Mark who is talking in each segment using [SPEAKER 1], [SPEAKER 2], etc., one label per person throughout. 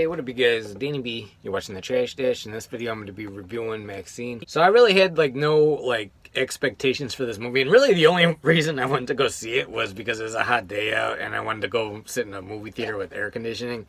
[SPEAKER 1] Hey, what up you guys? Danny B. You're watching The Trash Dish. In this video I'm going to be reviewing Maxxxine. So I really had no expectations for this movie, and really the only reason I went to go see it was because it was a hot day out and I wanted to go sit in a movie theater with air conditioning.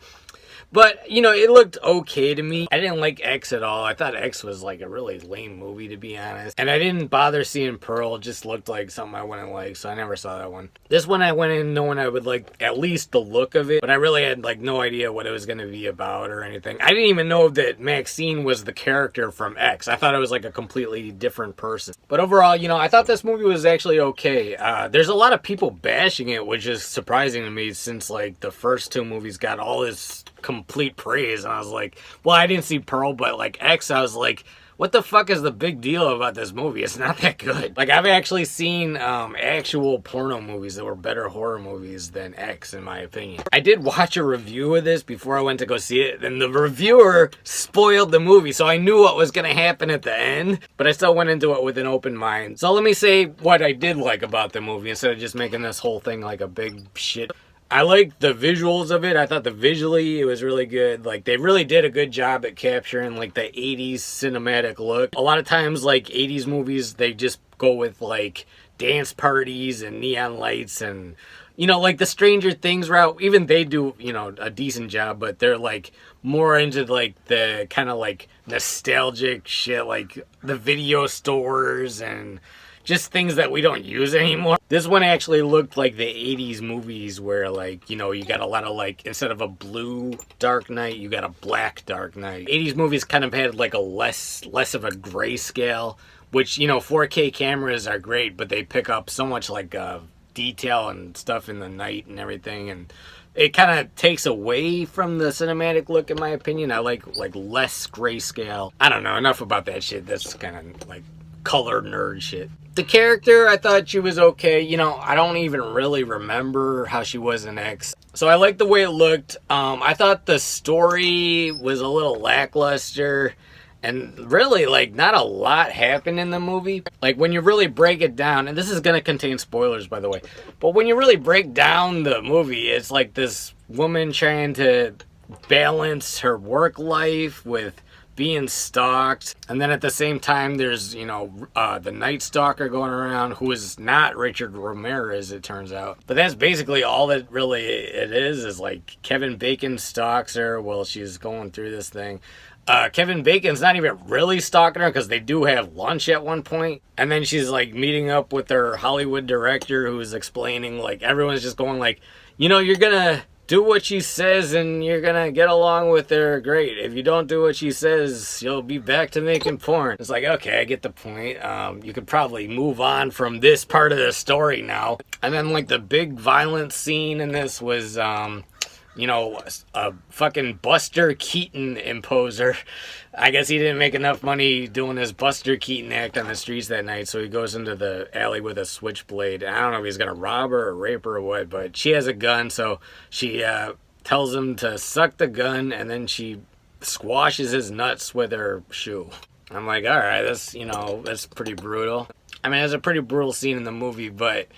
[SPEAKER 1] But, you know, it looked okay to me. I didn't like X at all. I thought X was like a really lame movie, to be honest. And I didn't bother seeing Pearl. It just looked like something I wouldn't like, so I never saw that one. This one I went in knowing I would like at least the look of it, but I really had no idea what it was going to be about or anything. I didn't even know that Maxxxine was the character from X. I thought it was like a completely different person. But overall, you know, I thought this movie was actually okay. There's a lot of people bashing it, which is surprising to me since like the first two movies got all this complete praise, and I was like, well, I didn't see Pearl, but like X, I was like, what the fuck is the big deal about this movie? It's not that good. Like, I've actually seen actual porno movies that were better horror movies than X, in my opinion. I did watch a review of this before I went to go see it, and the reviewer spoiled the movie, so I knew what was gonna happen at the end, but I still went into it with an open mind. So let me say what I did like about the movie, instead of just making this whole thing like a big shit. I liked the visuals of it. I thought visually it was really good. Like, they really did a good job at capturing like the 80s cinematic look. A lot of times like 80s movies, they just go with like dance parties and neon lights and, you know, like the Stranger Things route. Even they do, you know, a decent job, but they're like more into like the kind of like nostalgic shit, like the video stores and just things that we don't use anymore. This one actually looked like the 80s movies where, like, you know, you got a lot of like, instead of a blue Dark Knight, you got a black Dark Knight. 80s movies kind of had like a less of a grayscale, which, you know, 4K cameras are great, but they pick up so much like detail and stuff in the night and everything, and it kind of takes away from the cinematic look, in my opinion. I like less grayscale. I don't know, enough about that shit. That's kind of like color nerd shit. The character, I thought she was okay. You know, I don't even really remember how she was in X. So I liked the way it looked. I thought the story was a little lackluster. And really, like, not a lot happened in the movie. Like, when you really break it down, and this is going to contain spoilers, by the way. But when you really break down the movie, it's like this woman trying to balance her work life with being stalked, and then at the same time there's, you know, the Night Stalker going around, who is not Richard Ramirez, it turns out. But that's basically all that really it is like Kevin Bacon stalks her while she's going through this thing. Kevin Bacon's not even really stalking her because they do have lunch at one point, and then she's like meeting up with her Hollywood director who's explaining, like, everyone's just going like, you know, you're gonna do what she says and you're gonna get along with her great. If you don't do what she says, you'll be back to making porn. It's like, okay, I get the point. You could probably move on from this part of the story now. And then like the big violent scene in this was, you know, a fucking Buster Keaton imposer. I guess he didn't make enough money doing his Buster Keaton act on the streets that night, so he goes into the alley with a switchblade. I don't know if he's gonna rob her or rape her or what, but she has a gun, so she tells him to suck the gun, and then she squashes his nuts with her shoe. I'm like, alright, that's, you know, that's pretty brutal. I mean, it's a pretty brutal scene in the movie, but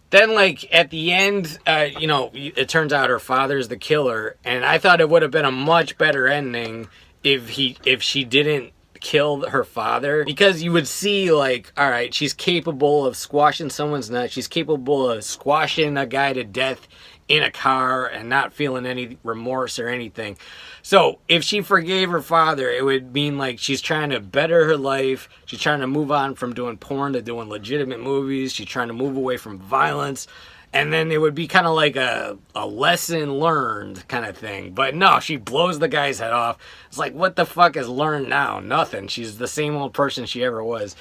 [SPEAKER 1] then, like, at the end, you know, it turns out her father's the killer, and I thought it would have been a much better ending if she didn't kill her father, because you would see, like, all right, she's capable of squashing someone's nut, she's capable of squashing a guy to death in a car and not feeling any remorse or anything. So if she forgave her father, it would mean like she's trying to better her life. She's trying to move on from doing porn to doing legitimate movies. She's trying to move away from violence. And then it would be kind of like a lesson learned kind of thing. But no, she blows the guy's head off. It's like, what the fuck is learned now? Nothing. She's the same old person she ever was.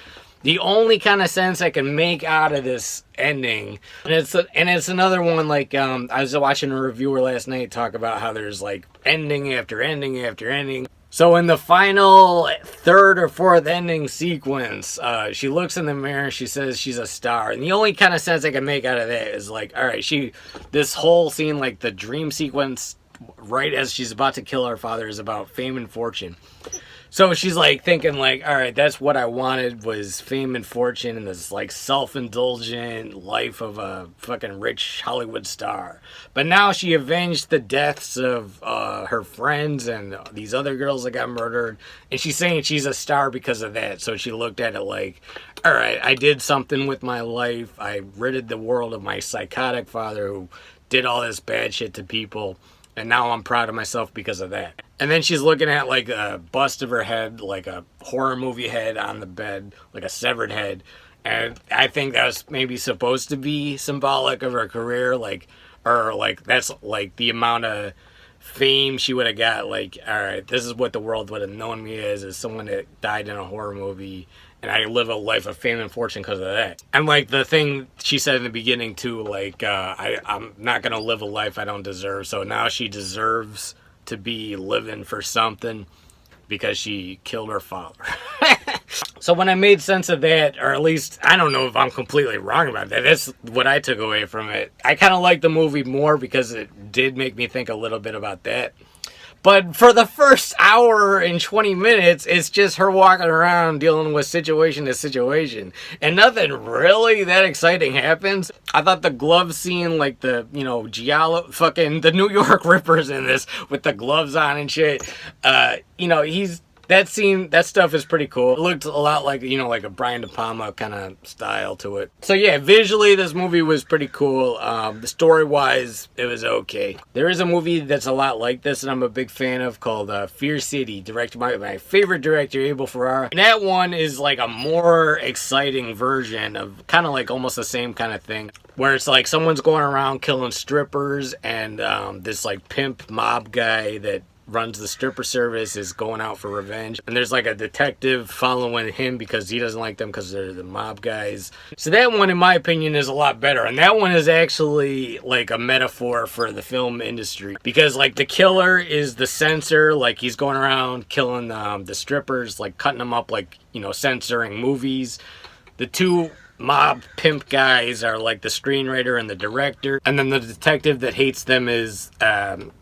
[SPEAKER 1] The only kind of sense I can make out of this ending, and it's another one, like, I was watching a reviewer last night talk about how there's like ending after ending after ending. So in the final third or fourth ending sequence, she looks in the mirror, she says she's a star. And the only kind of sense I can make out of that is like, all right, this whole scene, like the dream sequence right as she's about to kill her father, is about fame and fortune. So she's like thinking like, all right, that's what I wanted was fame and fortune and this like self-indulgent life of a fucking rich Hollywood star. But now she avenged the deaths of her friends and these other girls that got murdered. And she's saying she's a star because of that. So she looked at it like, all right, I did something with my life. I ridded the world of my psychotic father who did all this bad shit to people. And now I'm proud of myself because of that. And then she's looking at like a bust of her head, like a horror movie head on the bed, like a severed head. And I think that was maybe supposed to be symbolic of her career, like, or like that's like the amount of fame she would have got. Like, all right, this is what the world would have known me as someone that died in a horror movie. And I live a life of fame and fortune because of that. And like the thing she said in the beginning too, like I'm not gonna live a life I don't deserve. So now she deserves to be living for something because she killed her father. So when I made sense of that, or at least I don't know if I'm completely wrong about that, that's what I took away from it. I kind of liked the movie more because it did make me think a little bit about that. But for the first hour and 20 minutes, it's just her walking around dealing with situation to situation. And nothing really that exciting happens. I thought the glove scene, like the, you know, Giallo, fucking the New York Ripper's in this with the gloves on and shit. You know, that scene, that stuff is pretty cool. It looked a lot like, you know, like a Brian De Palma kind of style to it. So yeah, visually this movie was pretty cool. The story-wise, it was okay. There is a movie that's a lot like this and I'm a big fan of called Fear City, directed by my favorite director, Abel Ferrara. And that one is like a more exciting version of kind of like almost the same kind of thing. Where it's like someone's going around killing strippers and this like pimp mob guy that runs the stripper service is going out for revenge, and there's like a detective following him because he doesn't like them because they're the mob guys. So that one in my opinion is a lot better, and that one is actually like a metaphor for the film industry because like the killer is the censor, like he's going around killing the strippers, like cutting them up, like, you know, censoring movies. The two mob pimp guys are like the screenwriter and the director, and then the detective that hates them is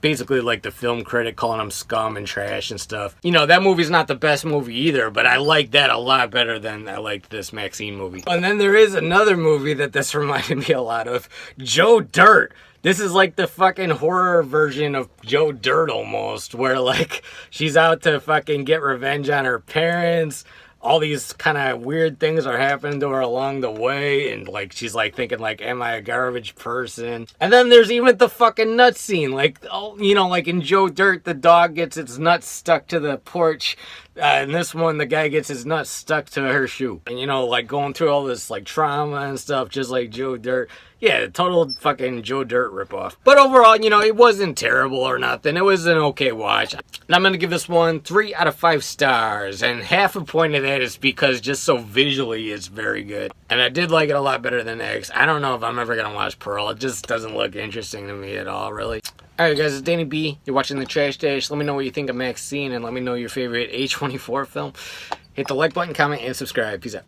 [SPEAKER 1] basically like the film critic calling them scum and trash and stuff. You know, that movie's not the best movie either, but I like that a lot better than I liked this Maxxxine movie. And then there is another movie that this reminded me a lot of, Joe Dirt. This is like the fucking horror version of Joe Dirt almost, where like she's out to fucking get revenge on her parents. All these kind of weird things are happening to her along the way, and like she's like thinking like, am I a garbage person? And then there's even the fucking nut scene, like, oh, you know, like in Joe Dirt the dog gets its nuts stuck to the porch. In this one, the guy gets his nuts stuck to her shoe. And, you know, like going through all this like trauma and stuff, just like Joe Dirt. Yeah, total fucking Joe Dirt ripoff. But overall, you know, it wasn't terrible or nothing. It was an okay watch. And I'm going to give this one 3 out of 5 stars. And half a point of that is because just so visually it's very good. And I did like it a lot better than X. I don't know if I'm ever going to watch Pearl. It just doesn't look interesting to me at all, really. Alright guys, it's Danny B. You're watching The Trash Dash. Let me know what you think of Maxxxine and let me know your favorite A24 film. Hit the like button, comment, and subscribe. Peace out.